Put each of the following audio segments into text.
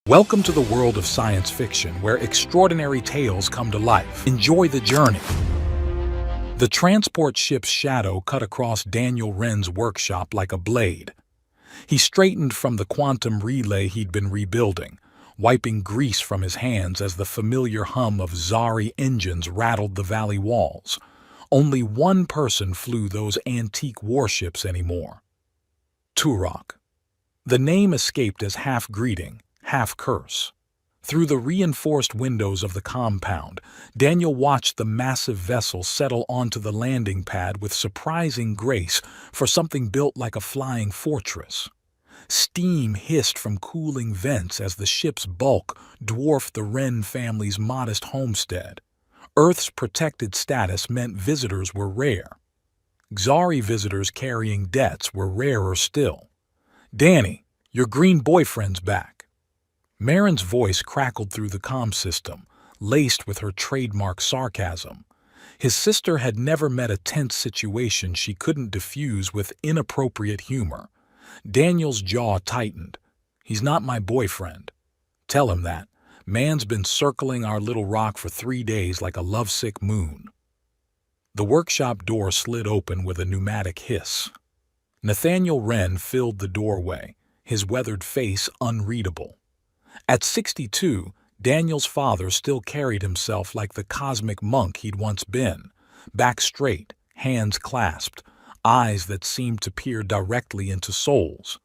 Welcome to the world of science fiction, where extraordinary tales come to life. Enjoy the journey. The transport ship's shadow cut across Daniel Wren's workshop like a blade. He straightened from the quantum relay he'd been rebuilding, wiping grease from his hands as the familiar hum of Zari engines rattled the valley walls. Only one person flew those antique warships anymore. Turok. The name escaped as half greeting, half curse. Through the reinforced windows of the compound, Daniel watched the massive vessel settle onto the landing pad with surprising grace for something built like a flying fortress. Steam hissed from cooling vents as the ship's bulk dwarfed the Wren family's modest homestead. Earth's protected status meant visitors were rare. Xari visitors carrying debts were rarer still. "Danny, your green boyfriend's back." Marin's voice crackled through the comm system, laced with her trademark sarcasm. His sister had never met a tense situation she couldn't diffuse with inappropriate humor. Daniel's jaw tightened. "He's not my boyfriend. Tell him that. Man's been circling our little rock for 3 days like a lovesick moon." The workshop door slid open with a pneumatic hiss. Nathaniel Wren filled the doorway, his weathered face unreadable. At 62, Daniel's father still carried himself like the cosmic monk he'd once been, back straight, hands clasped, eyes that seemed to peer directly into souls.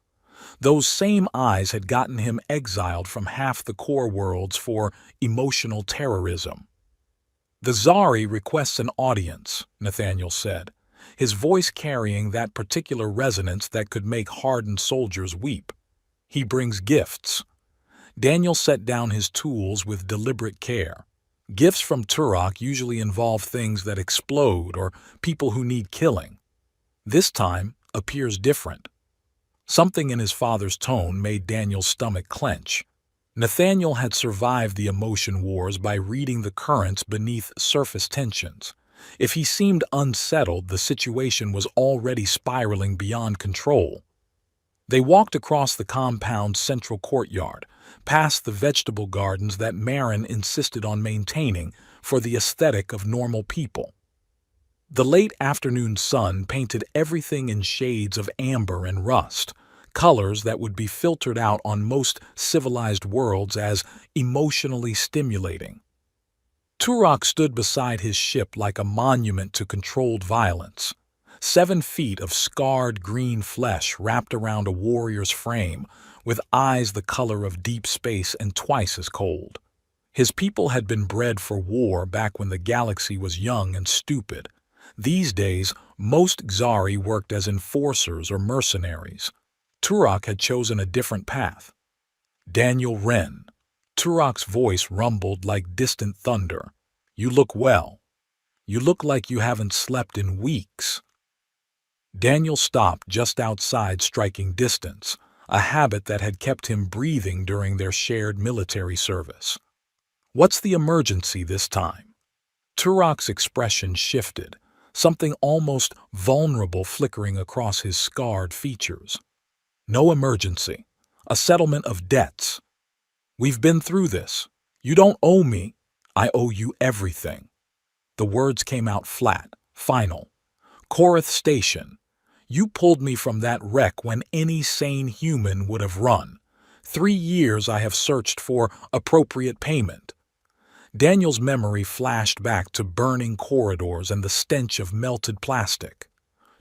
Those same eyes had gotten him exiled from half the core worlds for emotional terrorism. "The Zari requests an audience," Nathaniel said, his voice carrying that particular resonance that could make hardened soldiers weep. "He brings gifts." Daniel set down his tools with deliberate care. Gifts from Turok usually involve things that explode or people who need killing. This time appears different. Something in his father's tone made Daniel's stomach clench. Nathaniel had survived the emotion wars by reading the currents beneath surface tensions. If he seemed unsettled, the situation was already spiraling beyond control. They walked across the compound's central courtyard, past the vegetable gardens that Marin insisted on maintaining for the aesthetic of normal people. The late afternoon sun painted everything in shades of amber and rust, colors that would be filtered out on most civilized worlds as emotionally stimulating. Turok stood beside his ship like a monument to controlled violence. 7 feet of scarred green flesh wrapped around a warrior's frame, with eyes the color of deep space and twice as cold. His people had been bred for war back when the galaxy was young and stupid. These days, most Xari worked as enforcers or mercenaries. Turok had chosen a different path. "Daniel Wren." Turok's voice rumbled like distant thunder. "You look well. You look like you haven't slept in weeks." Daniel stopped just outside striking distance, a habit that had kept him breathing during their shared military service. "What's the emergency this time?" Turok's expression shifted, something almost vulnerable flickering across his scarred features. "No emergency. A settlement of debts. We've been through this. You don't owe me. I owe you everything." The words came out flat, final. "Korath Station. You pulled me from that wreck when any sane human would have run. 3 years I have searched for appropriate payment." Daniel's memory flashed back to burning corridors and the stench of melted plastic.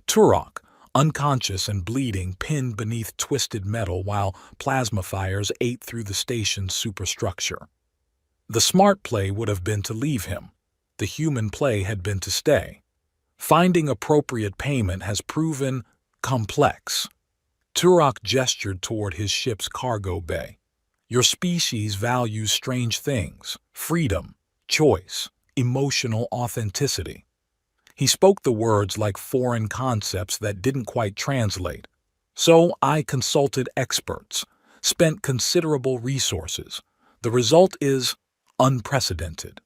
Turok, unconscious and bleeding, pinned beneath twisted metal while plasma fires ate through the station's superstructure. The smart play would have been to leave him. The human play had been to stay. Finding appropriate payment has proven complex. Turok gestured toward his ship's cargo bay. "Your species values strange things: freedom, choice, emotional authenticity." He spoke the words like foreign concepts that didn't quite translate. "So I consulted experts, spent considerable resources. The result is unprecedented."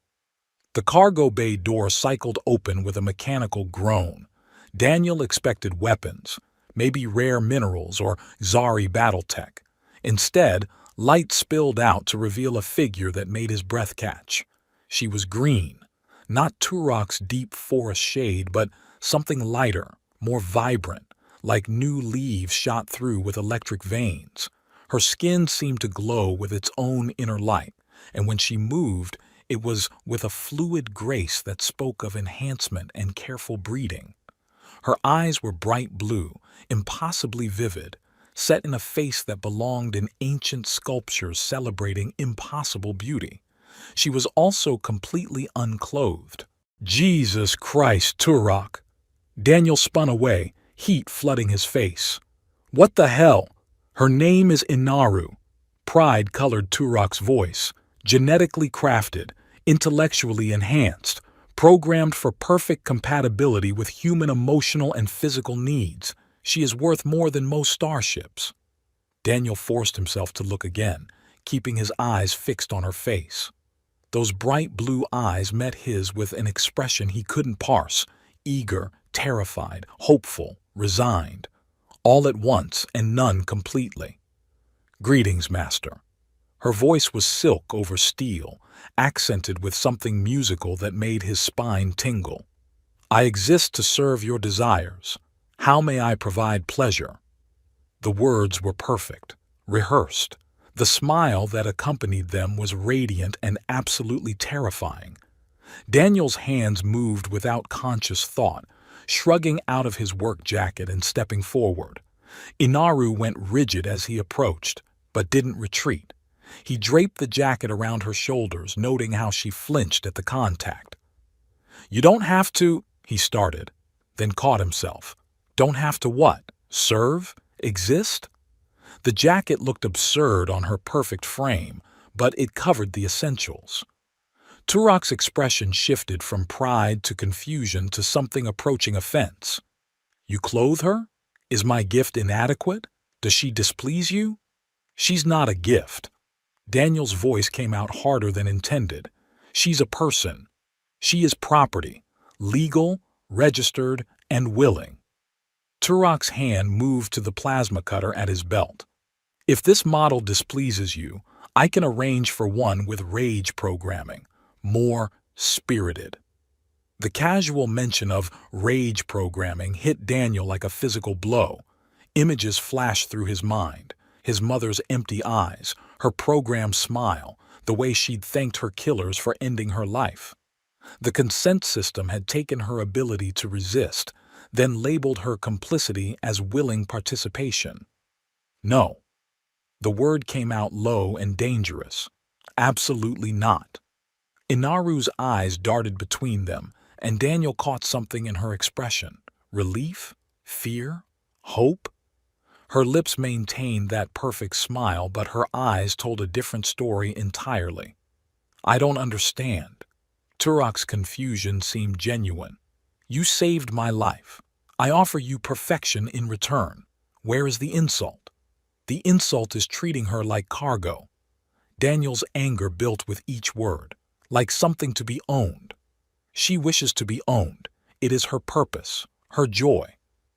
The cargo bay door cycled open with a mechanical groan. Daniel expected weapons, maybe rare minerals or Xari battle tech. Instead, Light spilled out to reveal a figure that made his breath catch. She was green, not Turok's deep forest shade, but something lighter, more vibrant, like new leaves shot through with electric veins. Her skin seemed to glow with its own inner light, and when she moved, it was with a fluid grace that spoke of enhancement and careful breeding. Her eyes were bright blue, impossibly vivid, set in a face that belonged in ancient sculptures celebrating impossible beauty. She was also completely unclothed. Jesus Christ, Turok! Daniel spun away, heat flooding his face. What the hell? Her name is Inaru. Pride colored Turok's voice. Genetically crafted, intellectually enhanced, programmed for perfect compatibility with human emotional and physical needs. She is worth more than most starships. Daniel forced himself to look again, keeping his eyes fixed on her face. Those bright blue eyes met his with an expression he couldn't parse, eager, terrified, hopeful, resigned, all at once and none completely. Greetings, Master. Her voice was silk over steel, accented with something musical that made his spine tingle. I exist to serve your desires. How may I provide pleasure? The words were perfect, rehearsed. The smile that accompanied them was radiant and absolutely terrifying. Daniel's hands moved without conscious thought, shrugging out of his work jacket and stepping forward. Inaru went rigid as he approached, but didn't retreat. He draped the jacket around her shoulders, noting how she flinched at the contact. You don't have to, he started, then caught himself. Don't have to what? Serve? Exist? The jacket looked absurd on her perfect frame, but it covered the essentials. Turok's expression shifted from pride to confusion to something approaching offense. You clothe her? Is my gift inadequate? Does she displease you? She's not a gift. Daniel's voice came out harder than intended. She's a person. She is property, legal, registered, and willing. Turok's hand moved to the plasma cutter at his belt. If this model displeases you, I can arrange for one with rage programming, more spirited. The casual mention of rage programming hit Daniel like a physical blow. Images flashed through his mind. His mother's empty eyes, her programmed smile, the way she'd thanked her killers for ending her life. The consent system had taken her ability to resist, then labeled her complicity as willing participation. No. The word came out low and dangerous. Absolutely not. Inaru's eyes darted between them, and Daniel caught something in her expression. Relief? Fear? Hope? Her lips maintained that perfect smile, but her eyes told a different story entirely. I don't understand. Turok's confusion seemed genuine. You saved my life. I offer you perfection in return. Where is the insult? The insult is treating her like cargo. Daniel's anger built with each word, like something to be owned. She wishes to be owned. It is her purpose, her joy.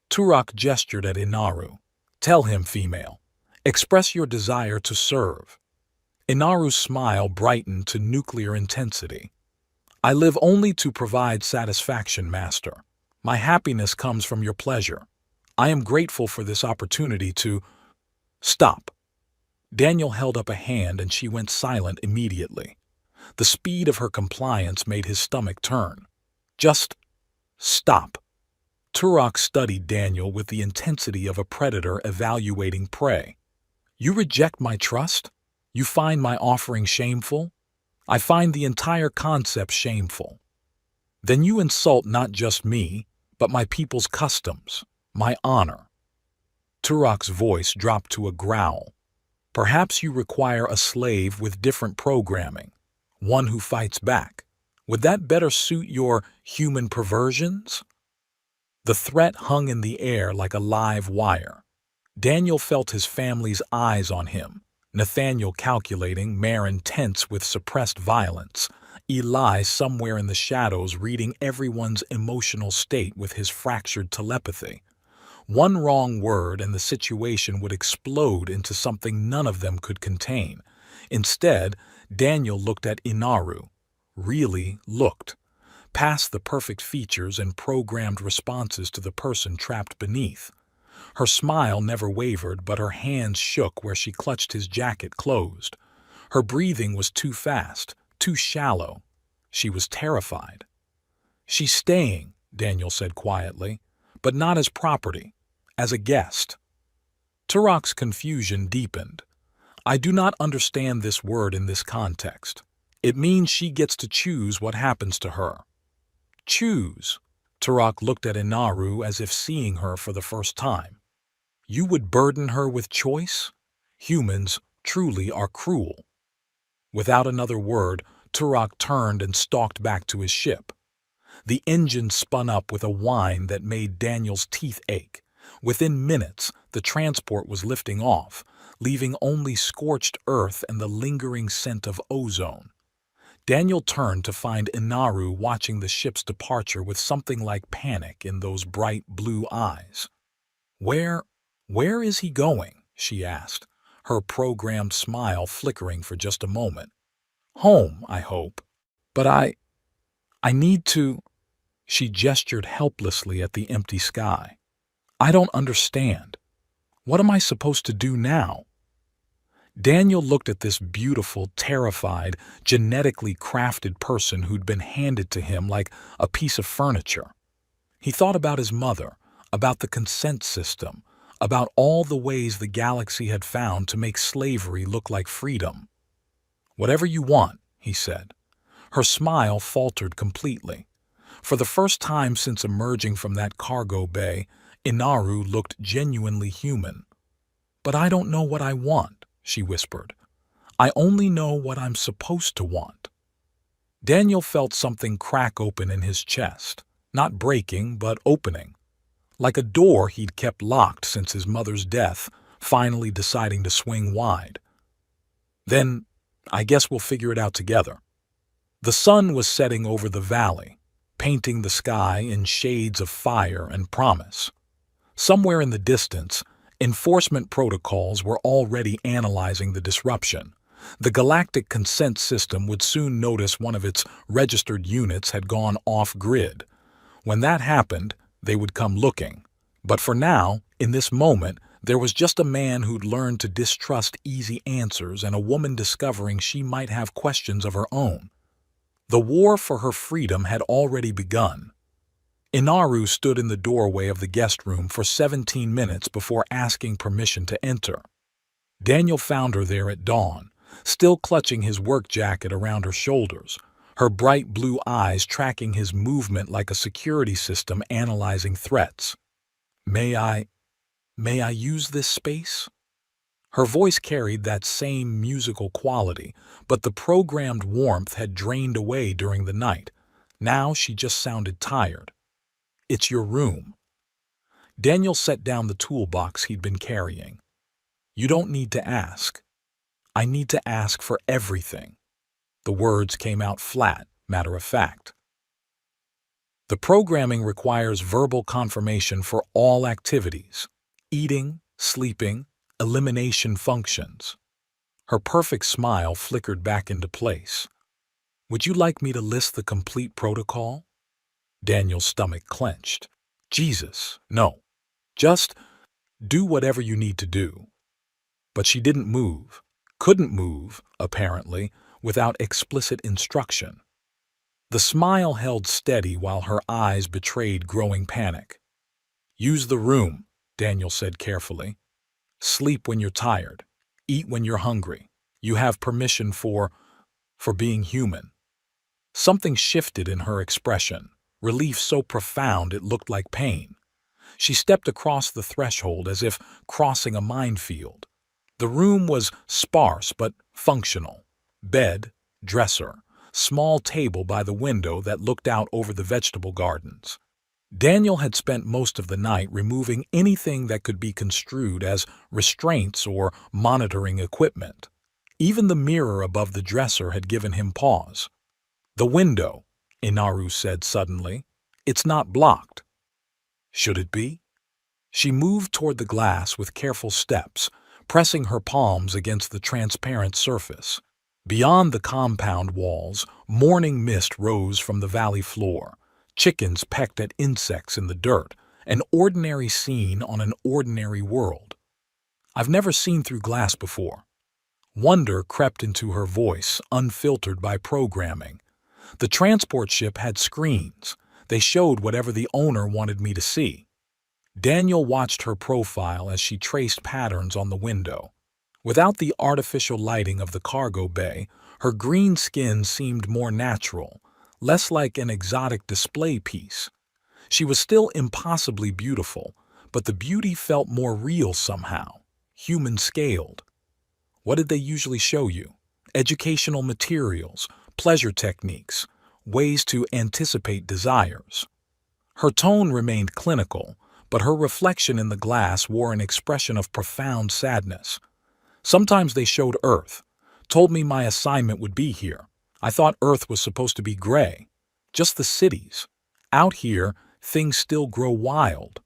Turok gestured at Inaru. Tell him, female. Express your desire to serve. Inaru's smile brightened to nuclear intensity. I live only to provide satisfaction, Master. My happiness comes from your pleasure. I am grateful for this opportunity to... Stop. Daniel held up a hand and she went silent immediately. The speed of her compliance made his stomach turn. Just stop. Turok studied Daniel with the intensity of a predator evaluating prey. You reject my trust? You find my offering shameful? I find the entire concept shameful. Then you insult not just me, but my people's customs, my honor. Turok's voice dropped to a growl. Perhaps you require a slave with different programming, one who fights back. Would that better suit your human perversions? The threat hung in the air like a live wire. Daniel felt his family's eyes on him, Nathaniel calculating, Marin tense with suppressed violence, Eli somewhere in the shadows reading everyone's emotional state with his fractured telepathy. One wrong word and the situation would explode into something none of them could contain. Instead, Daniel looked at Inaru. Really looked. Past the perfect features and programmed responses to the person trapped beneath. Her smile never wavered, but her hands shook where she clutched his jacket closed. Her breathing was too fast, too shallow. She was terrified. "She's staying," Daniel said quietly, "but not as property, as a guest." Turok's confusion deepened. "I do not understand this word in this context. It means she gets to choose what happens to her." "Choose?" Turok looked at Inaru as if seeing her for the first time. "You would burden her with choice? Humans truly are cruel." Without another word, Turok turned and stalked back to his ship. The engine spun up with a whine that made Daniel's teeth ache. Within minutes, the transport was lifting off, leaving only scorched earth and the lingering scent of ozone. Daniel turned to find Inaru watching the ship's departure with something like panic in those bright blue eyes. Where is he going?" she asked, her programmed smile flickering for just a moment. "Home, I hope. But I need to—" She gestured helplessly at the empty sky. "I don't understand. What am I supposed to do now?" Daniel looked at this beautiful, terrified, genetically crafted person who'd been handed to him like a piece of furniture. He thought about his mother, about the consent system, about all the ways the galaxy had found to make slavery look like freedom. "Whatever you want," he said. Her smile faltered completely. For the first time since emerging from that cargo bay, Inaru looked genuinely human. "But I don't know what I want," she whispered. "I only know what I'm supposed to want." Daniel felt something crack open in his chest, not breaking, but opening. Like a door he'd kept locked since his mother's death, finally deciding to swing wide. "Then, I guess we'll figure it out together." The sun was setting over the valley, painting the sky in shades of fire and promise. Somewhere in the distance, enforcement protocols were already analyzing the disruption. The Galactic consent system would soon notice one of its registered units had gone off-grid. When that happened, they would come looking. But for now, in this moment, there was just a man who'd learned to distrust easy answers and a woman discovering she might have questions of her own. The war for her freedom had already begun. Inaru stood in the doorway of the guest room for 17 minutes before asking permission to enter. Daniel found her there at dawn, still clutching his work jacket around her shoulders, her bright blue eyes tracking his movement like a security system analyzing threats. May I use this space?" Her voice carried that same musical quality, but the programmed warmth had drained away during the night. Now she just sounded tired. "It's your room." Daniel set down the toolbox he'd been carrying. "You don't need to ask. I need to ask for everything." The words came out flat, matter of fact. "The programming requires verbal confirmation for all activities: eating, sleeping, elimination functions." Her perfect smile flickered back into place. "Would you like me to list the complete protocol?" Daniel's stomach clenched. "Jesus, no. Just do whatever you need to do." But she didn't move, couldn't move, apparently, without explicit instruction. The smile held steady while her eyes betrayed growing panic. "Use the room," Daniel said carefully. "Sleep when you're tired. Eat when you're hungry. You have permission for being human." Something shifted in her expression, relief so profound it looked like pain. She stepped across the threshold as if crossing a minefield. The room was sparse but functional. Bed, dresser, small table by the window that looked out over the vegetable gardens. Daniel had spent most of the night removing anything that could be construed as restraints or monitoring equipment. Even the mirror above the dresser had given him pause. "The window," Inaru said suddenly. "It's not blocked." "Should it be?" She moved toward the glass with careful steps, pressing her palms against the transparent surface. Beyond the compound walls, morning mist rose from the valley floor. Chickens pecked at insects in the dirt, an ordinary scene on an ordinary world. I've never seen through glass before. Wonder crept into her voice, unfiltered by programming. The transport ship had screens. They showed whatever the owner wanted me to see. Daniel watched her profile as she traced patterns on the window. Without the artificial lighting of the cargo bay, her green skin seemed more natural, less like an exotic display piece. She was still impossibly beautiful, but the beauty felt more real somehow, human-scaled. What did they usually show you? Educational materials, pleasure techniques, ways to anticipate desires. Her tone remained clinical, but her reflection in the glass wore an expression of profound sadness. Sometimes they showed Earth, told me my assignment would be here. I thought Earth was supposed to be gray, just the cities. Out here, things still grow wild.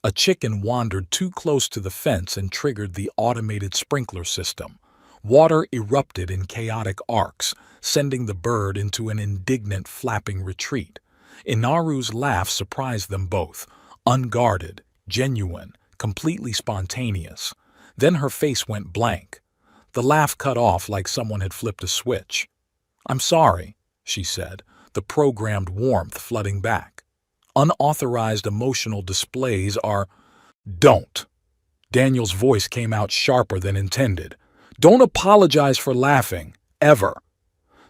A chicken wandered too close to the fence and triggered the automated sprinkler system. Water erupted in chaotic arcs, sending the bird into an indignant flapping retreat. Inaru's laugh surprised them both, unguarded, genuine, completely spontaneous. Then her face went blank. The laugh cut off like someone had flipped a switch. "I'm sorry," she said, the programmed warmth flooding back. "Unauthorized emotional displays are—" "Don't!" Daniel's voice came out sharper than intended. "Don't apologize for laughing, ever."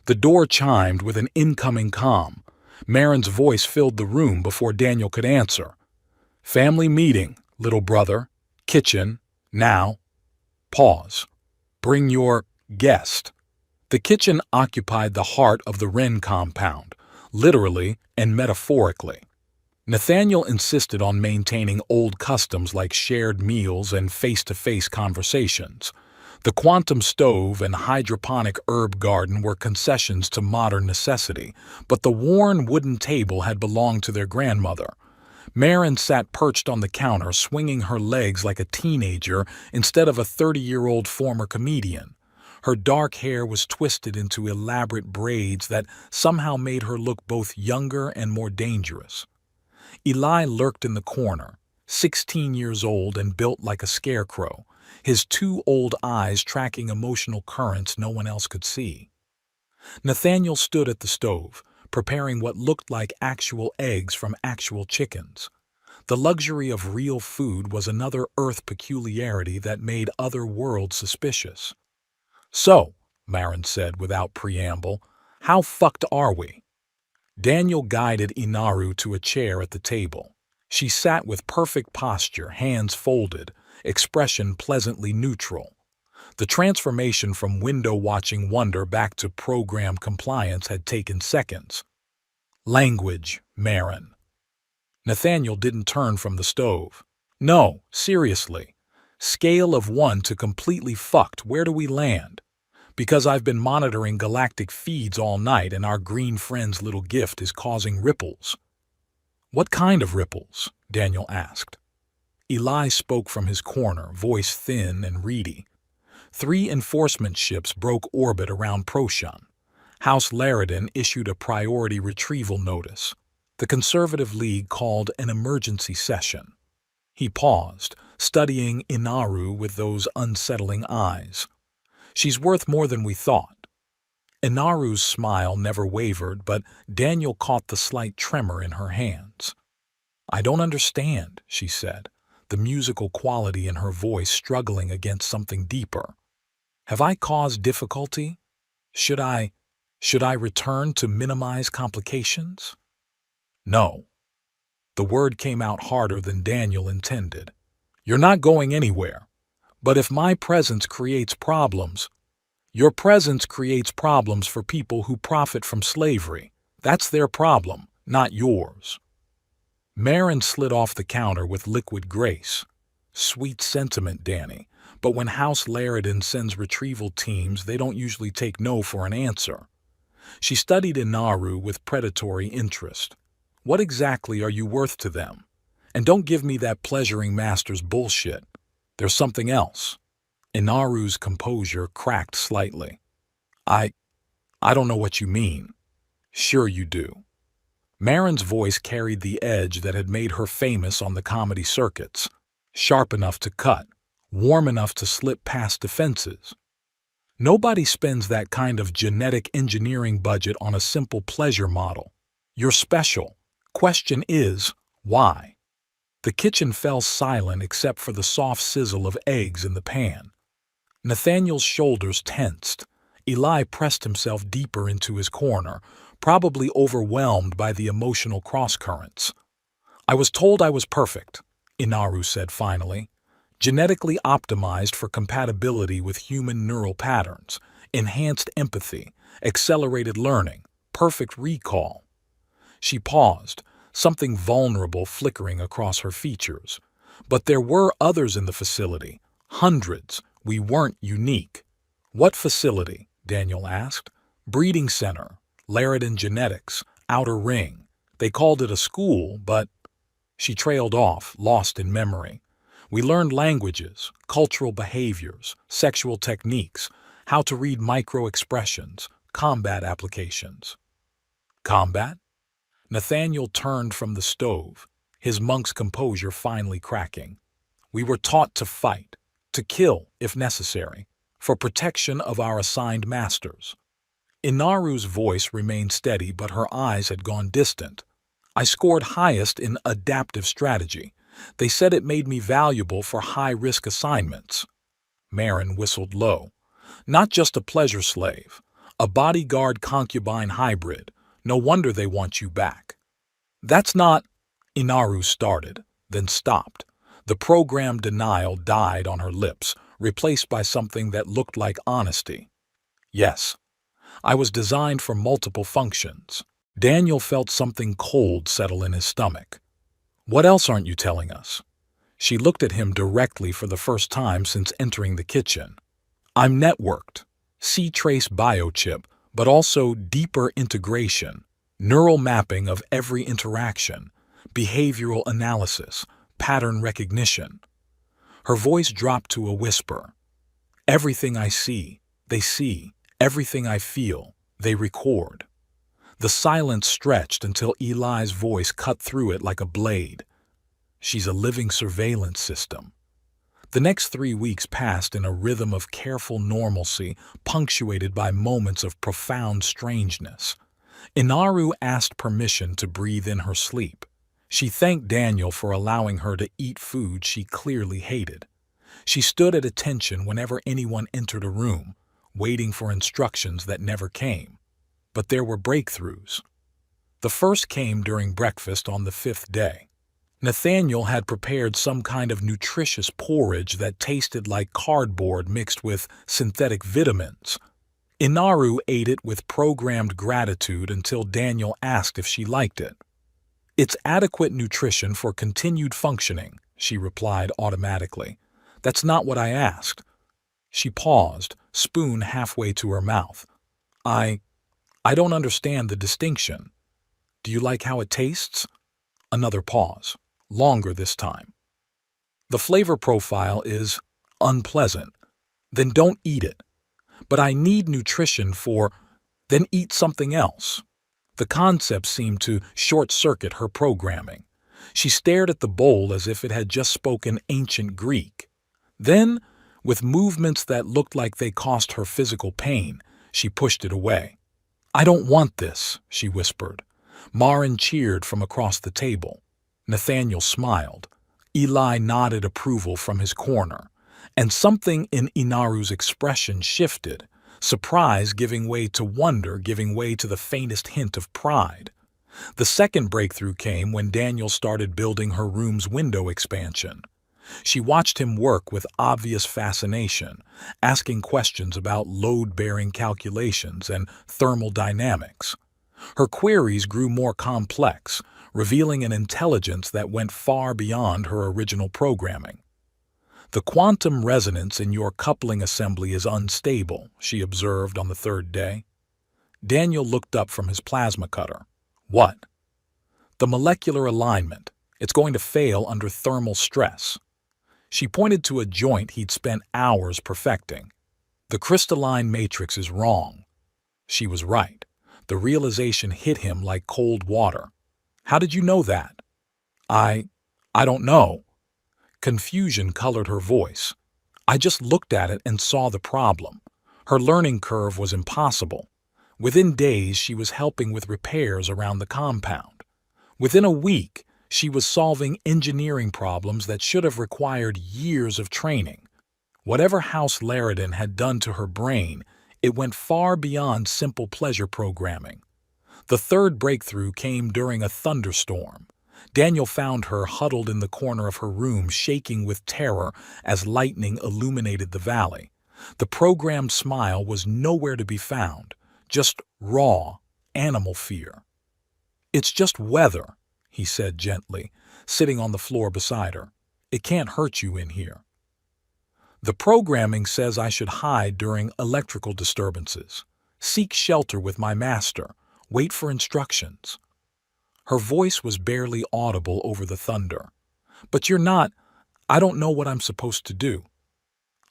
The door chimed with an incoming calm. Marin's voice filled the room before Daniel could answer. "Family meeting, little brother. Kitchen, now." Pause. "Bring your guest." The kitchen occupied the heart of the Wren compound, literally and metaphorically. Nathaniel insisted on maintaining old customs like shared meals and face-to-face conversations. The quantum stove and hydroponic herb garden were concessions to modern necessity, but the worn wooden table had belonged to their grandmother. Marin sat perched on the counter, swinging her legs like a teenager instead of a 30-year-old former comedian. Her dark hair was twisted into elaborate braids that somehow made her look both younger and more dangerous. Eli lurked in the corner, 16 years old and built like a scarecrow, his two old eyes tracking emotional currents no one else could see. Nathaniel stood at the stove, preparing what looked like actual eggs from actual chickens. The luxury of real food was another Earth peculiarity that made other worlds suspicious. "So," Marin said without preamble, "how fucked are we?" Daniel guided Inaru to a chair at the table. She sat with perfect posture, hands folded, expression pleasantly neutral. The transformation from window-watching wonder back to program compliance had taken seconds. "Language, Marin." Nathaniel didn't turn from the stove. "No, seriously. Scale of 1 to completely fucked, where do we land? Because I've been monitoring Galactic feeds all night and our green friend's little gift is causing ripples." "What kind of ripples?" Daniel asked. Eli spoke from his corner, voice thin and reedy. 3 enforcement ships broke orbit around Procyon. House Narrated issued a priority retrieval notice. The Conservative League called an emergency session. He paused, studying Inaru with those unsettling eyes. "She's worth more than we thought." Inaru's smile never wavered, but Daniel caught the slight tremor in her hands. "I don't understand," she said, the musical quality in her voice struggling against something deeper. "Have I caused difficulty? Should I return to minimize complications?" "No." The word came out harder than Daniel intended. "You're not going anywhere. But if my presence creates problems, your presence creates problems for people who profit from slavery. That's their problem, not yours." Marin slid off the counter with liquid grace. "Sweet sentiment, Danny, but when House Narrated sends retrieval teams, they don't usually take no for an answer." She studied Inaru with predatory interest. "What exactly are you worth to them? And don't give me that pleasuring master's bullshit. There's something else. Inaru's composure cracked slightly. I don't know what you mean. Sure you do. Marin's voice carried the edge that had made her famous on the comedy circuits. Sharp enough to cut, warm enough to slip past defenses. Nobody spends that kind of genetic engineering budget on a simple pleasure model. You're special. Question is, why? The kitchen fell silent except for the soft sizzle of eggs in the pan. Nathaniel's shoulders tensed. Eli pressed himself deeper into his corner, probably overwhelmed by the emotional crosscurrents. I was told I was perfect, Inaru said finally. Genetically optimized for compatibility with human neural patterns, enhanced empathy, accelerated learning, perfect recall. She paused, something vulnerable flickering across her features. But there were others in the facility, hundreds. We weren't unique. What facility? Daniel asked. Breeding center, Narrated genetics, outer ring. They called it a school, but... She trailed off, lost in memory. We learned languages, cultural behaviors, sexual techniques, how to read micro-expressions, combat applications. Combat? Nathaniel turned from the stove, his monk's composure finally cracking. We were taught to fight, to kill if necessary, for protection of our assigned masters. Inaru's voice remained steady, but her eyes had gone distant. I scored highest in adaptive strategy. They said it made me valuable for high-risk assignments. Marin whistled low. Not just a pleasure slave, a bodyguard-concubine hybrid. No wonder they want you back. That's not... Inaru started, then stopped. The programmed denial died on her lips, replaced by something that looked like honesty. Yes, I was designed for multiple functions. Daniel felt something cold settle in his stomach. What else aren't you telling us? She looked at him directly for the first time since entering the kitchen. I'm networked, C-trace biochip, but also deeper integration, neural mapping of every interaction, behavioral analysis, pattern recognition. Her voice dropped to a whisper. Everything I see, they see. Everything I feel, they record. The silence stretched until Eli's voice cut through it like a blade. She's a living surveillance system. The next 3 weeks passed in a rhythm of careful normalcy, punctuated by moments of profound strangeness. Inaru asked permission to breathe in her sleep. She thanked Daniel for allowing her to eat food she clearly hated. She stood at attention whenever anyone entered a room, waiting for instructions that never came. But there were breakthroughs. The first came during breakfast on the 5th day. Nathaniel had prepared some kind of nutritious porridge that tasted like cardboard mixed with synthetic vitamins. Inaru ate it with programmed gratitude until Daniel asked if she liked it. It's adequate nutrition for continued functioning, she replied automatically. That's not what I asked. She paused, spoon halfway to her mouth. I don't understand the distinction. Do you like how it tastes? Another pause, longer this time. The flavor profile is unpleasant. Then don't eat it. But I need nutrition for... Then eat something else. The concept seemed to short-circuit her programming. She stared at the bowl as if it had just spoken ancient Greek. Then, with movements that looked like they caused her physical pain, she pushed it away. I don't want this, she whispered. Marin cheered from across the table. Nathaniel smiled. Eli nodded approval from his corner. And something in Inaru's expression shifted, surprise giving way to wonder, giving way to the faintest hint of pride. The second breakthrough came when Daniel started building her room's window expansion. She watched him work with obvious fascination, asking questions about load-bearing calculations and thermal dynamics. Her queries grew more complex, revealing an intelligence that went far beyond her original programming. The quantum resonance in your coupling assembly is unstable, she observed on the 3rd day. Daniel looked up from his plasma cutter. What? The molecular alignment, It's going to fail under thermal stress. She pointed to a joint he'd spent hours perfecting. The crystalline matrix is wrong. She was right. The realization hit him like cold water. How did you know that? I don't know. Confusion colored her voice. I just looked at it and saw the problem. Her learning curve was impossible. Within days, she was helping with repairs around the compound. Within a week, she was solving engineering problems that should have required years of training. Whatever House Narrated had done to her brain, it went far beyond simple pleasure programming. The third breakthrough came during a thunderstorm. Daniel found her huddled in the corner of her room, shaking with terror as lightning illuminated the valley. The programmed smile was nowhere to be found, just raw, animal fear. "It's just weather," he said gently, sitting on the floor beside her. "It can't hurt you in here." "The programming says I should hide during electrical disturbances, seek shelter with my master, wait for instructions." Her voice was barely audible over the thunder. "But you're not. I don't know what I'm supposed to do."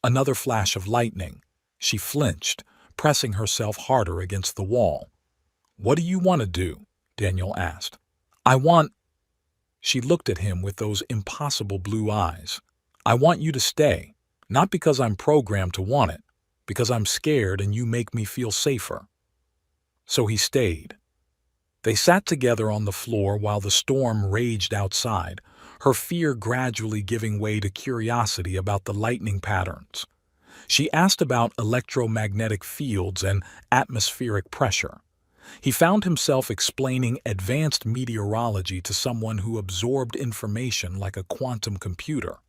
Another flash of lightning. She flinched, pressing herself harder against the wall. "What do you want to do?" Daniel asked. "I want—" She looked at him with those impossible blue eyes. "I want you to stay, not because I'm programmed to want it, because I'm scared and you make me feel safer." So he stayed. They sat together on the floor while the storm raged outside, her fear gradually giving way to curiosity about the lightning patterns. She asked about electromagnetic fields and atmospheric pressure. He found himself explaining advanced meteorology to someone who absorbed information like a quantum computer.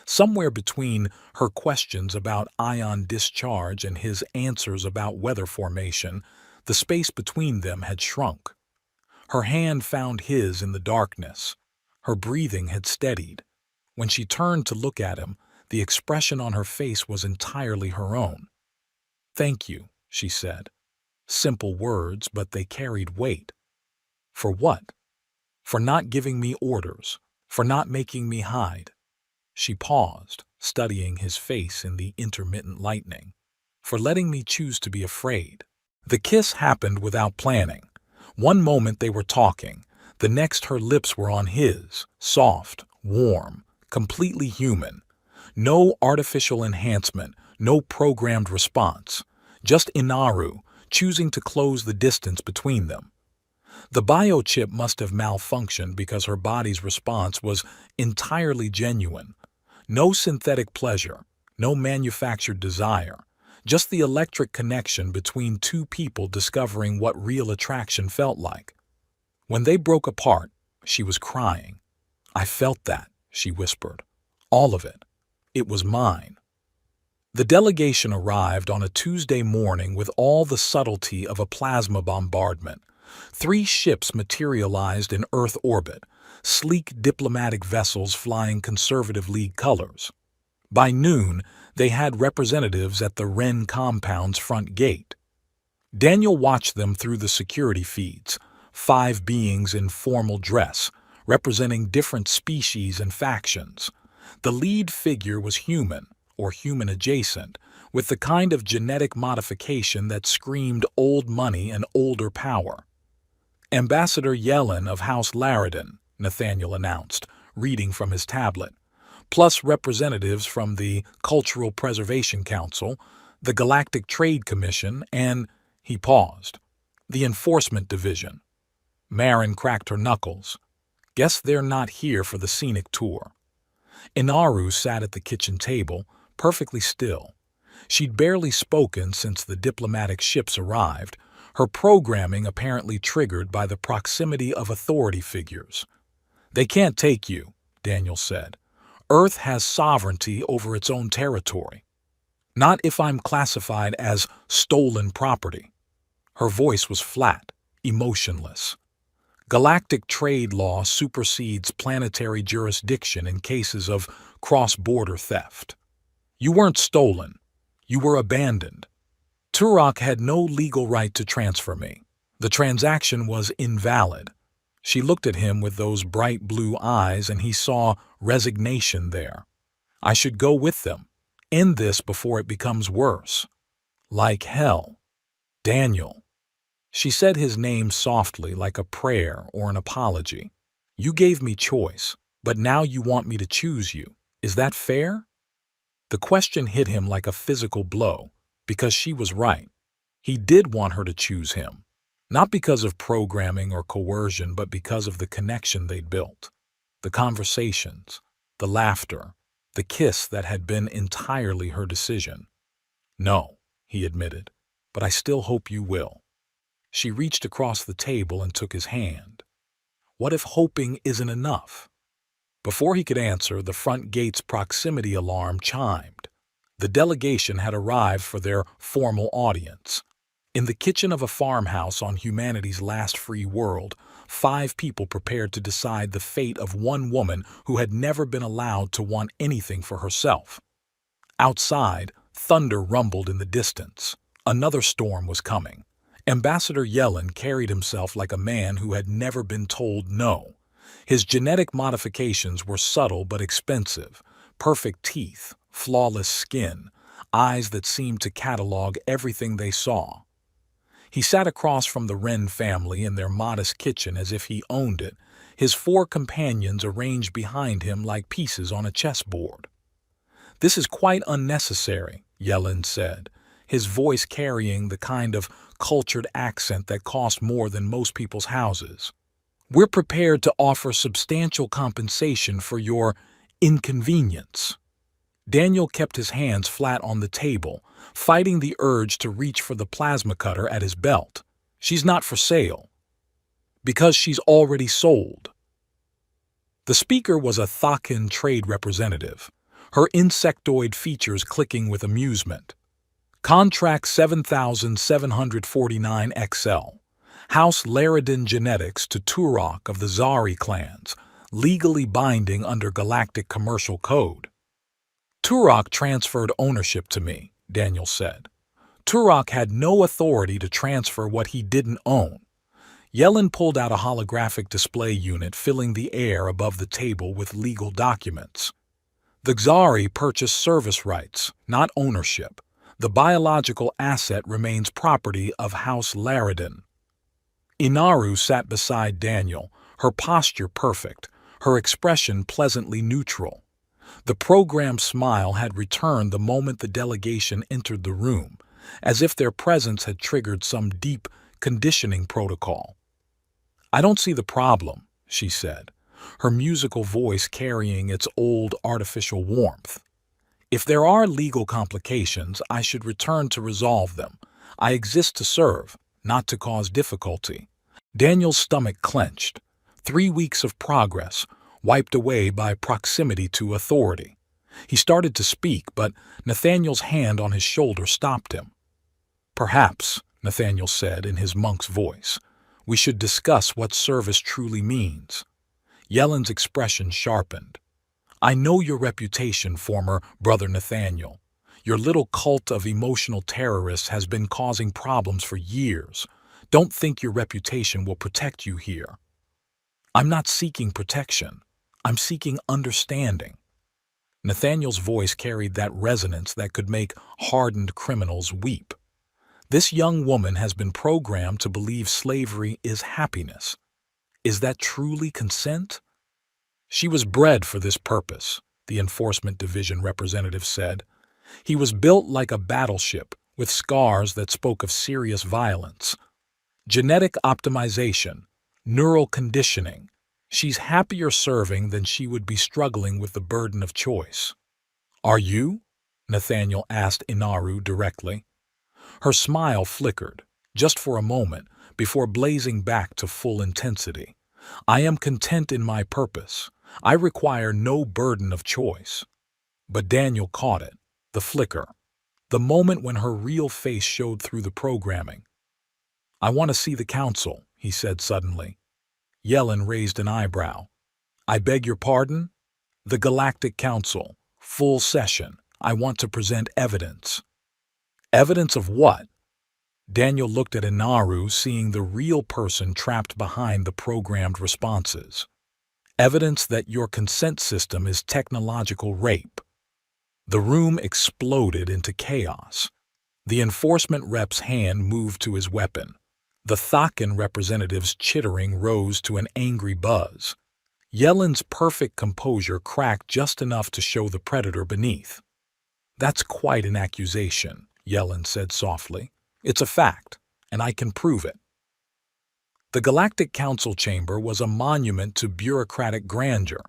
Somewhere between her questions about ion discharge and his answers about weather formation, the space between them had shrunk. Her hand found his in the darkness. Her breathing had steadied. When she turned to look at him, the expression on her face was entirely her own. "Thank you," she said. Simple words, but they carried weight. "For what?" "For not giving me orders, for not making me hide." She paused, studying his face in the intermittent lightning. "For letting me choose to be afraid." The kiss happened without planning. One moment they were talking, the next her lips were on his, soft, warm, completely human. No artificial enhancement, no programmed response. Just Inaru, choosing to close the distance between them. The biochip must have malfunctioned because her body's response was entirely genuine. No synthetic pleasure, no manufactured desire. Just the electric connection between two people discovering what real attraction felt like. When they broke apart, she was crying. "I felt that," she whispered. "All of it. It was mine." The delegation arrived on a Tuesday morning with all the subtlety of a plasma bombardment. 3 ships materialized in Earth orbit, sleek diplomatic vessels flying conservative League colors. By noon, they had representatives at the Wren compound's front gate. Daniel watched them through the security feeds, 5 beings in formal dress, representing different species and factions. The lead figure was human, or human adjacent, with the kind of genetic modification that screamed old money and older power. "Ambassador Yellen of House Narrated," Nathaniel announced, reading from his tablet, "plus representatives from the Cultural Preservation Council, the Galactic Trade Commission, and," he paused, "the Enforcement Division." Marin cracked her knuckles. "Guess they're not here for the scenic tour." Inaru sat at the kitchen table, perfectly still. She'd barely spoken since the diplomatic ships arrived, her programming apparently triggered by the proximity of authority figures. "They can't take you," Daniel said. "Earth has sovereignty over its own territory. Not if I'm classified as stolen property." Her voice was flat, emotionless. "Galactic trade law supersedes planetary jurisdiction in cases of cross-border theft. You weren't stolen. You were abandoned. Turok had no legal right to transfer me. The transaction was invalid. She looked at him with those bright blue eyes, and he saw resignation there. I should go with them. End this before it becomes worse. Like hell. Daniel. She said his name softly, like a prayer or an apology. You gave me choice, but now you want me to choose you. Is that fair? The question hit him like a physical blow, because she was right. He did want her to choose him. Not because of programming or coercion, but because of the connection they'd built. The conversations, the laughter, the kiss that had been entirely her decision. No, he admitted, but I still hope you will. She reached across the table and took his hand. What if hoping isn't enough? Before he could answer, the front gate's proximity alarm chimed. The delegation had arrived for their formal audience. In the kitchen of a farmhouse on humanity's last free world, 5 people prepared to decide the fate of one woman who had never been allowed to want anything for herself. Outside, thunder rumbled in the distance. Another storm was coming. Ambassador Yellen carried himself like a man who had never been told no. His genetic modifications were subtle but expensive. Perfect teeth, flawless skin, eyes that seemed to catalog everything they saw. He sat across from the Wren family in their modest kitchen as if he owned it, his 4 companions arranged behind him like pieces on a chessboard. This is quite unnecessary, Yellen said, his voice carrying the kind of cultured accent that cost more than most people's houses. We're prepared to offer substantial compensation for your inconvenience. Daniel kept his hands flat on the table, fighting the urge to reach for the plasma cutter at his belt. She's not for sale. Because she's already sold. The speaker was a Thakin trade representative, her insectoid features clicking with amusement. Contract 7749 XL. House Laridin Genetics to Turok of the Zari clans, legally binding under Galactic Commercial Code. Turok transferred ownership to me, Daniel said. Turok had no authority to transfer what he didn't own. Yellen pulled out a holographic display unit filling the air above the table with legal documents. The Xari purchased service rights, not ownership. The biological asset remains property of House Laridin. Inaru sat beside Daniel, her posture perfect, her expression pleasantly neutral. The programmed smile had returned the moment the delegation entered the room, as if their presence had triggered some deep conditioning protocol. I don't see the problem, she said, her musical voice carrying its old artificial warmth. If there are legal complications, I should return to resolve them. I exist to serve, not to cause difficulty. Daniel's stomach clenched. 3 weeks of progress, wiped away by proximity to authority. He started to speak, but Nathaniel's hand on his shoulder stopped him. Perhaps, Nathaniel said in his monk's voice, we should discuss what service truly means. Yellen's expression sharpened. I know your reputation, former Brother Nathaniel. Your little cult of emotional terrorists has been causing problems for years. Don't think your reputation will protect you here. I'm not seeking protection. I'm seeking understanding. Nathaniel's voice carried that resonance that could make hardened criminals weep. This young woman has been programmed to believe slavery is happiness. Is that truly consent? She was bred for this purpose, the Enforcement Division representative said. He was built like a battleship, with scars that spoke of serious violence. Genetic optimization, neural conditioning. She's happier serving than she would be struggling with the burden of choice. Are you? Nathaniel asked Inaru directly. Her smile flickered, just for a moment, before blazing back to full intensity. I am content in my purpose. I require no burden of choice. But Daniel caught it, the flicker, the moment when her real face showed through the programming. I want to see the council, he said suddenly. Yellen raised an eyebrow. I beg your pardon? The Galactic Council, full session. I want to present evidence. Evidence of what? Daniel looked at Inaru, seeing the real person trapped behind the programmed responses. Evidence that your consent system is technological rape. The room exploded into chaos. The enforcement rep's hand moved to his weapon. The Thakin representative's chittering rose to an angry buzz. Yellen's perfect composure cracked just enough to show the predator beneath. "That's quite an accusation," Yellen said softly. "It's a fact, and I can prove it." The Galactic Council chamber was a monument to bureaucratic grandeur,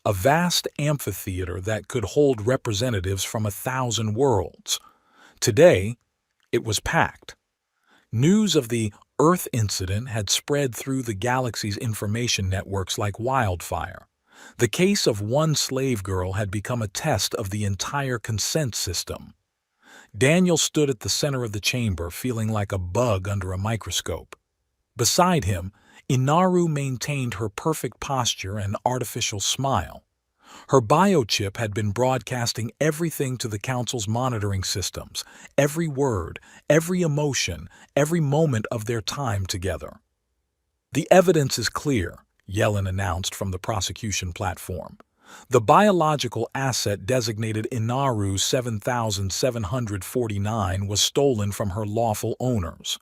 a vast amphitheater that could hold representatives from 1,000 worlds. Today, it was packed. News of the Earth incident had spread through the galaxy's information networks like wildfire. The case of one slave girl had become a test of the entire consent system. Daniel stood at the center of the chamber, feeling like a bug under a microscope. Beside him, Inaru maintained her perfect posture and artificial smile. Her biochip had been broadcasting everything to the Council's monitoring systems, every word, every emotion, every moment of their time together. "The evidence is clear," Yellen announced from the prosecution platform. "The biological asset designated Inaru 7749 was stolen from her lawful owners.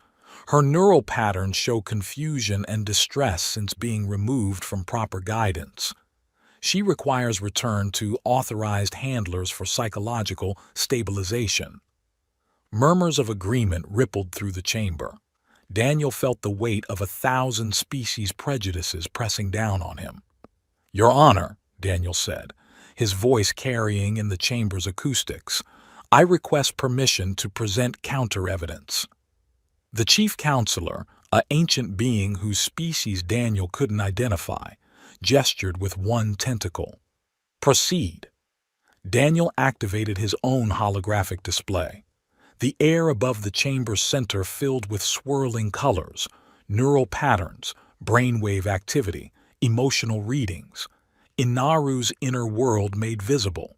Her neural patterns show confusion and distress since being removed from proper guidance. She requires return to authorized handlers for psychological stabilization." Murmurs of agreement rippled through the chamber. Daniel felt the weight of 1,000 species prejudices pressing down on him. "Your Honor," Daniel said, his voice carrying in the chamber's acoustics, "I request permission to present counter-evidence." The chief counselor, an ancient being whose species Daniel couldn't identify, gestured with one tentacle. "Proceed." Daniel activated his own holographic display. The air above the chamber's center filled with swirling colors, neural patterns, brainwave activity, emotional readings. Inaru's inner world made visible.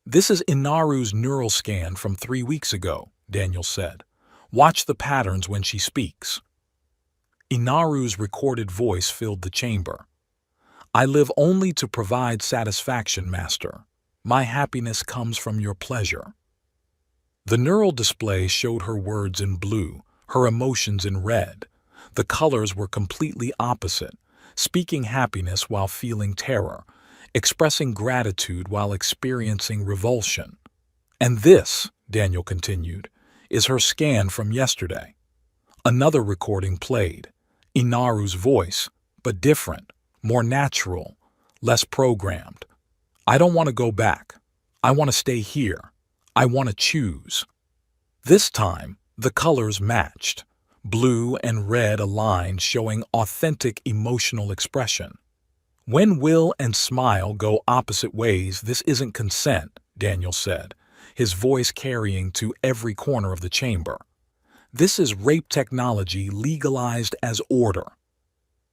"This is Inaru's neural scan from 3 weeks ago," Daniel said. "Watch the patterns when she speaks." Inaru's recorded voice filled the chamber. "I live only to provide satisfaction, Master. My happiness comes from your pleasure." The neural display showed her words in blue, her emotions in red. The colors were completely opposite, speaking happiness while feeling terror, expressing gratitude while experiencing revulsion. "And this," Daniel continued, "is her scan from yesterday." Another recording played. Inaru's voice, but different, more natural, less programmed. "I don't want to go back. I want to stay here. I want to choose." This time, the colors matched. Blue and red aligned, showing authentic emotional expression. "When will and smile go opposite ways, this isn't consent," Daniel said, his voice carrying to every corner of the chamber. "This is rape technology legalized as order."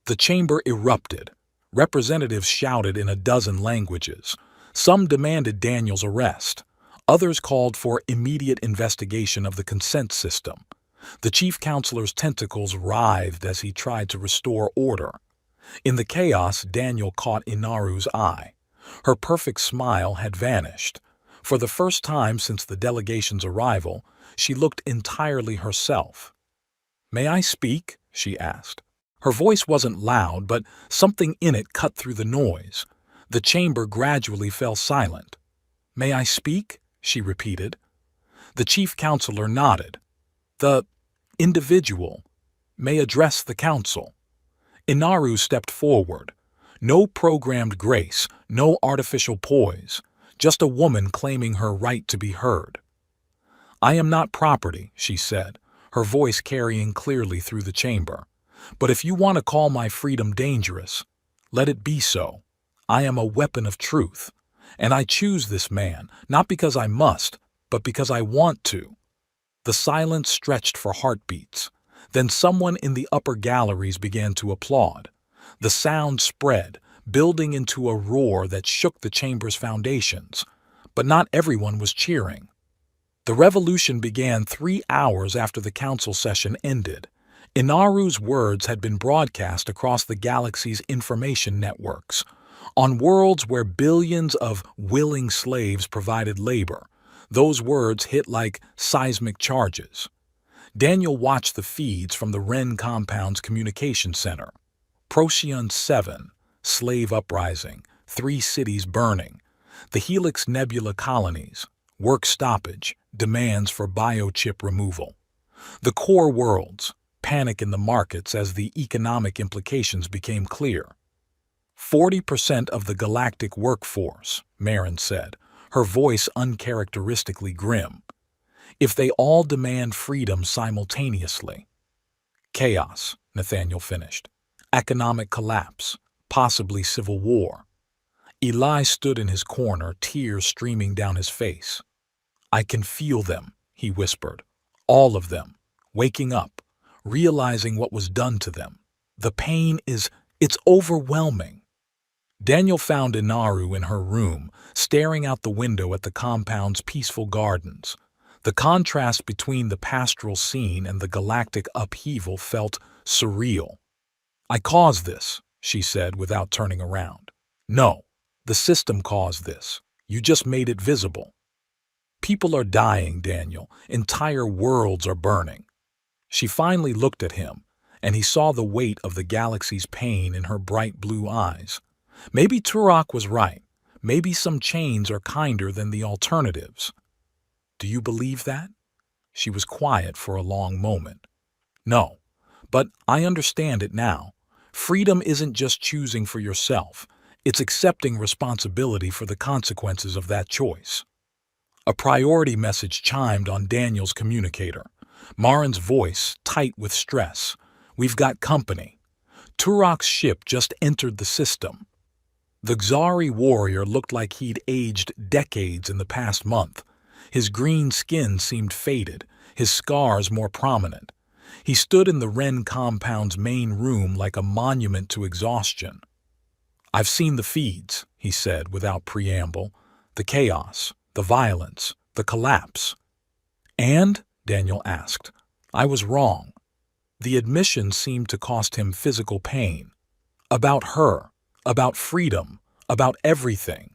The chamber erupted. Representatives shouted in a dozen languages. Some demanded Daniel's arrest. Others called for immediate investigation of the consent system. The chief counselor's tentacles writhed as he tried to restore order. In the chaos, Daniel caught Inaru's eye. Her perfect smile had vanished. For the first time since the delegation's arrival, she looked entirely herself. "May I speak?" she asked. Her voice wasn't loud, but something in it cut through the noise. The chamber gradually fell silent. "May I speak?" she repeated. The chief counselor nodded. "The individual may address the council." Inaru stepped forward. No programmed grace, no artificial poise, just a woman claiming her right to be heard. "I am not property," she said, her voice carrying clearly through the chamber. "But if you want to call my freedom dangerous, let it be so. I am a weapon of truth, and I choose this man, not because I must, but because I want to." The silence stretched for heartbeats. Then someone in the upper galleries began to applaud. The sound spread, building into a roar that shook the chamber's foundations. But not everyone was cheering. The revolution began 3 hours after the council session ended. Inaru's words had been broadcast across the galaxy's information networks. On worlds where billions of willing slaves provided labor, those words hit like seismic charges. Daniel watched the feeds from the Wren Compound's communication center. Procyon 7, slave uprising, 3 cities burning. The Helix Nebula colonies, work stoppage, demands for biochip removal. The core worlds, panic in the markets as the economic implications became clear. 40% of the galactic workforce, Marin said, her voice uncharacteristically grim. If they all demand freedom simultaneously. Chaos, Nathaniel finished. Economic collapse, possibly civil war. Eli stood in his corner, tears streaming down his face. I can feel them, he whispered. All of them, waking up, realizing what was done to them. The pain it's overwhelming. Daniel found Inaru in her room, staring out the window at the compound's peaceful gardens. The contrast between the pastoral scene and the galactic upheaval felt surreal. I caused this, she said without turning around. No, the system caused this. You just made it visible. People are dying, Daniel. Entire worlds are burning. She finally looked at him, and he saw the weight of the galaxy's pain in her bright blue eyes. Maybe Turok was right. Maybe some chains are kinder than the alternatives. Do you believe that? She was quiet for a long moment. No, but I understand it now. Freedom isn't just choosing for yourself. It's accepting responsibility for the consequences of that choice. A priority message chimed on Daniel's communicator. Marin's voice, tight with stress. We've got company. Turok's ship just entered the system. The Xari warrior looked like he'd aged decades in the past month. His green skin seemed faded, his scars more prominent. He stood in the Wren compound's main room like a monument to exhaustion. I've seen the feeds, he said without preamble. The chaos, the violence, the collapse. And, Daniel asked, I was wrong. The admission seemed to cost him physical pain. About her, about freedom, about everything.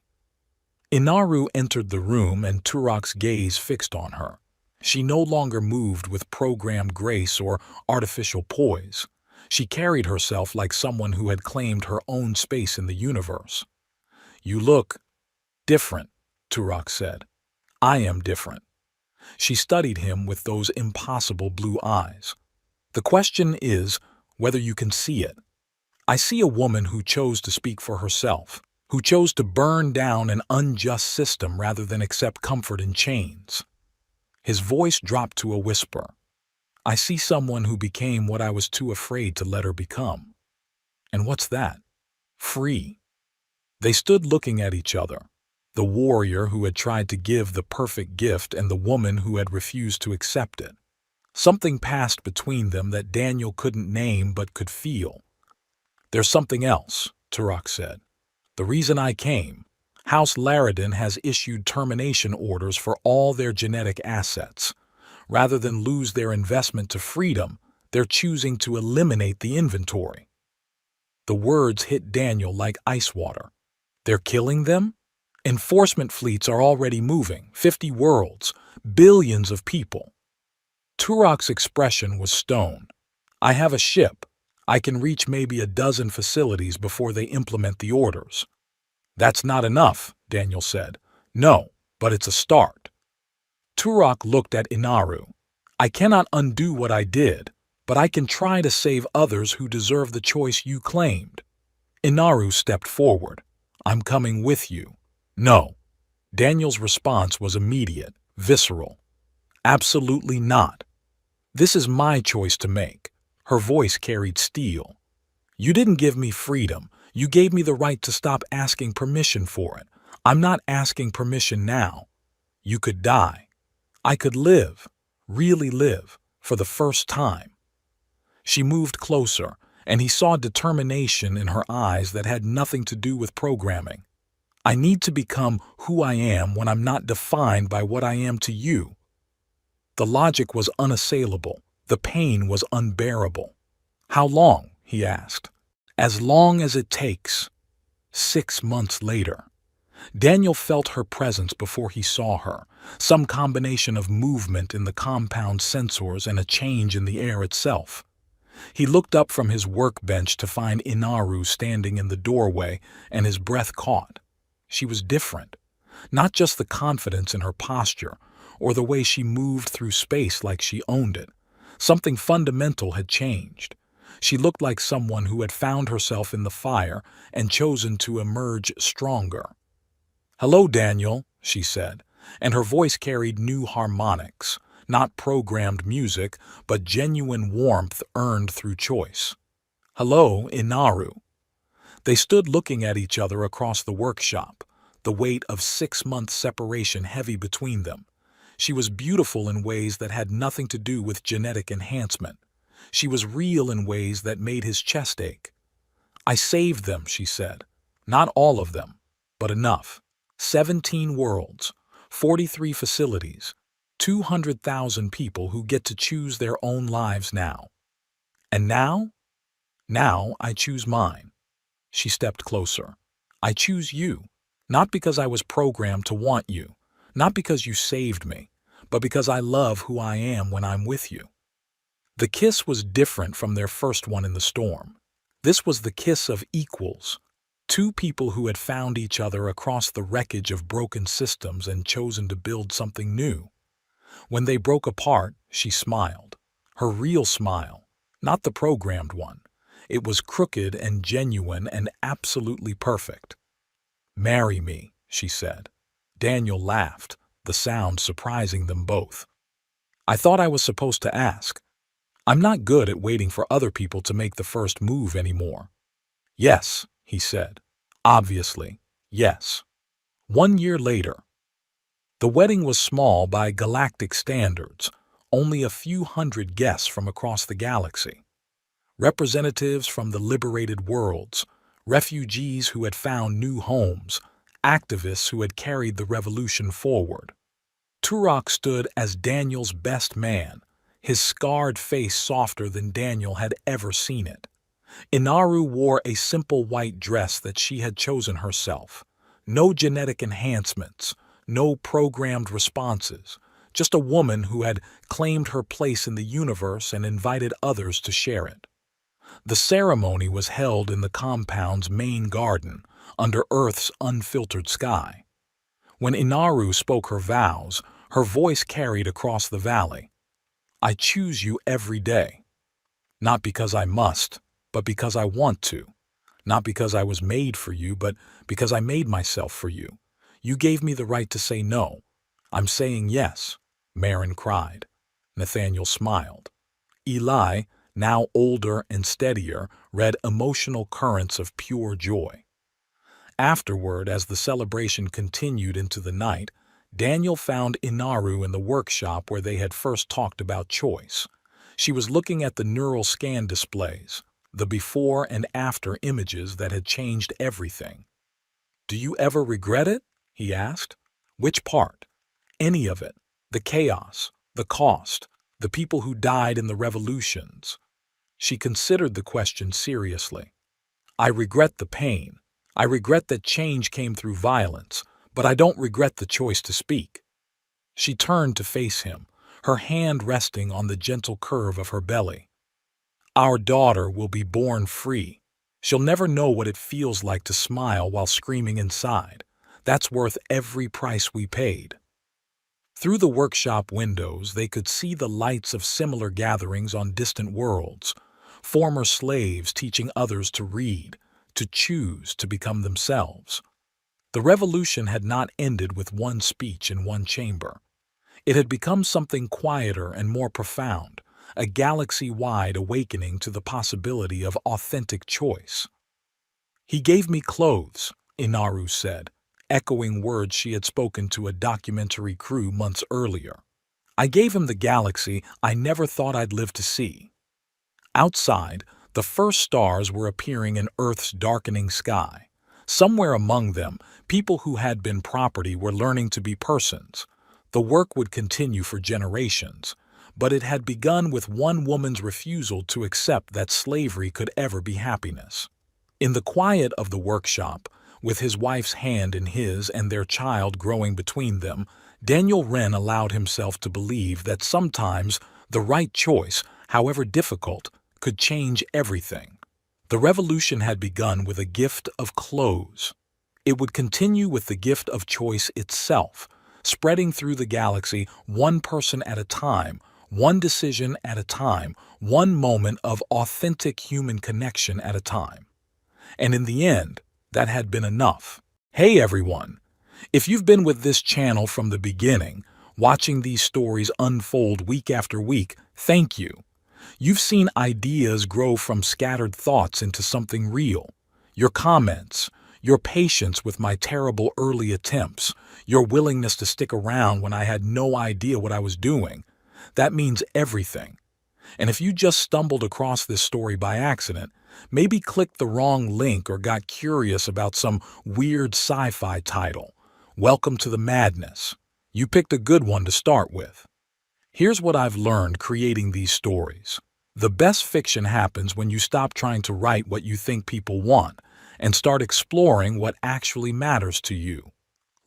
Inaru entered the room and Turok's gaze fixed on her. She no longer moved with programmed grace or artificial poise. She carried herself like someone who had claimed her own space in the universe. You look different, Turok said. I am different. She studied him with those impossible blue eyes. The question is whether you can see it. I see a woman who chose to speak for herself, who chose to burn down an unjust system rather than accept comfort in chains. His voice dropped to a whisper. I see someone who became what I was too afraid to let her become. And what's that? Free. They stood looking at each other, the warrior who had tried to give the perfect gift and the woman who had refused to accept it. Something passed between them that Daniel couldn't name but could feel. There's something else, Turok said. The reason I came, House Narrated has issued termination orders for all their genetic assets. Rather than lose their investment to freedom, they're choosing to eliminate the inventory. The words hit Daniel like ice water. They're killing them? Enforcement fleets are already moving, 50 worlds, billions of people. Turok's expression was stone. I have a ship. I can reach maybe a dozen facilities before they implement the orders. That's not enough, Daniel said. No, but it's a start. Turok looked at Inaru. I cannot undo what I did, but I can try to save others who deserve the choice you claimed. Inaru stepped forward. I'm coming with you. No. Daniel's response was immediate, visceral. Absolutely not. This is my choice to make. Her voice carried steel. You didn't give me freedom. You gave me the right to stop asking permission for it. I'm not asking permission now. You could die. I could live, really live, for the first time. She moved closer, and he saw determination in her eyes that had nothing to do with programming. I need to become who I am when I'm not defined by what I am to you. The logic was unassailable. The pain was unbearable. "How long?" he asked. "As long as it takes." 6 months later. Daniel felt her presence before he saw her, some combination of movement in the compound sensors and a change in the air itself. He looked up from his workbench to find Inaru standing in the doorway, and his breath caught. She was different. Not just the confidence in her posture, or the way she moved through space like she owned it. Something fundamental had changed. She looked like someone who had found herself in the fire and chosen to emerge stronger. "Hello, Daniel," she said, and her voice carried new harmonics, not programmed music, but genuine warmth earned through choice. "Hello, Inaru." They stood looking at each other across the workshop, the weight of 6 months separation heavy between them. She was beautiful in ways that had nothing to do with genetic enhancement. She was real in ways that made his chest ache. "I saved them," she said. "Not all of them, but enough. 17 worlds, 43 facilities, 200,000 people who get to choose their own lives now. And now? Now I choose mine." She stepped closer. "I choose you, not because I was programmed to want you, not because you saved me, but because I love who I am when I'm with you." The kiss was different from their first one in the storm. This was the kiss of equals. Two people who had found each other across the wreckage of broken systems and chosen to build something new. When they broke apart, she smiled. Her real smile, not the programmed one. It was crooked and genuine and absolutely perfect. "Marry me," she said. Daniel laughed, the sound surprising them both. "I thought I was supposed to ask. I'm not good at waiting for other people to make the first move anymore." "Yes," he said. "Obviously, yes." 1 year later. The wedding was small by galactic standards, only a few hundred guests from across the galaxy. Representatives from the liberated worlds, refugees who had found new homes, activists who had carried the revolution forward. Turok stood as Daniel's best man, his scarred face softer than Daniel had ever seen it. Inaru wore a simple white dress that she had chosen herself. No genetic enhancements, no programmed responses, just a woman who had claimed her place in the universe and invited others to share it. The ceremony was held in the compound's main garden, under Earth's unfiltered sky. When Inaru spoke her vows, her voice carried across the valley. "I choose you every day. Not because I must, but because I want to. Not because I was made for you, but because I made myself for you. You gave me the right to say no. I'm saying yes," Marin cried. Nathaniel smiled. Eli, now older and steadier, read emotional currents of pure joy. Afterward, as the celebration continued into the night, Daniel found Inaru in the workshop where they had first talked about choice. She was looking at the neural scan displays, the before and after images that had changed everything. "Do you ever regret it?" he asked. "Which part? Any of it? The chaos, the cost, the people who died in the revolutions?" She considered the question seriously. "I regret the pain. I regret that change came through violence, but I don't regret the choice to speak." She turned to face him, her hand resting on the gentle curve of her belly. "Our daughter will be born free. She'll never know what it feels like to smile while screaming inside. That's worth every price we paid." Through the workshop windows, they could see the lights of similar gatherings on distant worlds, former slaves teaching others to read, to choose, to become themselves. The revolution had not ended with one speech in one chamber. It had become something quieter and more profound, a galaxy-wide awakening to the possibility of authentic choice. "He gave me clothes," Inaru said, echoing words she had spoken to a documentary crew months earlier. "I gave him the galaxy I never thought I'd live to see." Outside, the first stars were appearing in Earth's darkening sky. Somewhere among them, people who had been property were learning to be persons. The work would continue for generations, but it had begun with one woman's refusal to accept that slavery could ever be happiness. In the quiet of the workshop, with his wife's hand in his and their child growing between them, Daniel Wren allowed himself to believe that sometimes the right choice, however difficult, could change everything. The revolution had begun with a gift of clothes. It would continue with the gift of choice itself, spreading through the galaxy one person at a time, one decision at a time, one moment of authentic human connection at a time. And in the end, that had been enough. Hey everyone! If you've been with this channel from the beginning, watching these stories unfold week after week, thank you. You've seen ideas grow from scattered thoughts into something real. Your comments, your patience with my terrible early attempts, your willingness to stick around when I had no idea what I was doing, that means everything. And if you just stumbled across this story by accident, maybe clicked the wrong link or got curious about some weird sci-fi title, welcome to the madness. You picked a good one to start with. Here's what I've learned creating these stories. The best fiction happens when you stop trying to write what you think people want and start exploring what actually matters to you.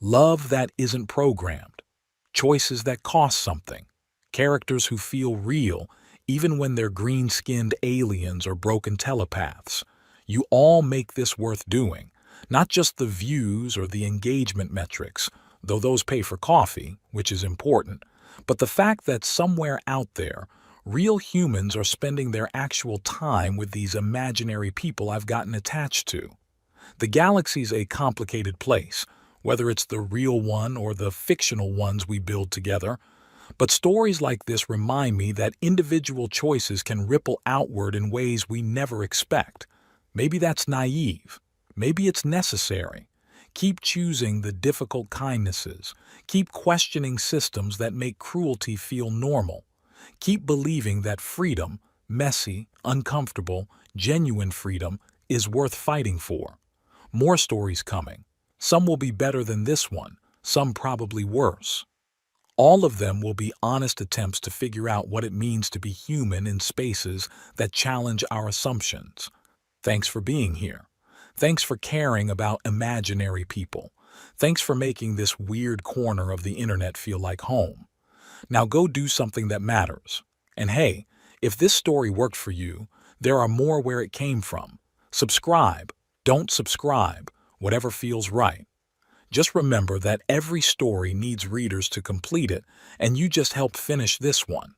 Love that isn't programmed. Choices that cost something. Characters who feel real, even when they're green-skinned aliens or broken telepaths. You all make this worth doing. Not just the views or the engagement metrics, though those pay for coffee, which is important, but the fact that somewhere out there, real humans are spending their actual time with these imaginary people I've gotten attached to. The galaxy's a complicated place, whether it's the real one or the fictional ones we build together. But stories like this remind me that individual choices can ripple outward in ways we never expect. Maybe that's naive. Maybe it's necessary. Keep choosing the difficult kindnesses. Keep questioning systems that make cruelty feel normal. Keep believing that freedom, messy, uncomfortable, genuine freedom, is worth fighting for. More stories coming. Some will be better than this one, some probably worse. All of them will be honest attempts to figure out what it means to be human in spaces that challenge our assumptions. Thanks for being here. Thanks for caring about imaginary people. Thanks for making this weird corner of the internet feel like home. Now go do something that matters. And hey, if this story worked for you, there are more where it came from. Subscribe. Don't subscribe. Whatever feels right. Just remember that every story needs readers to complete it, and you just helped finish this one.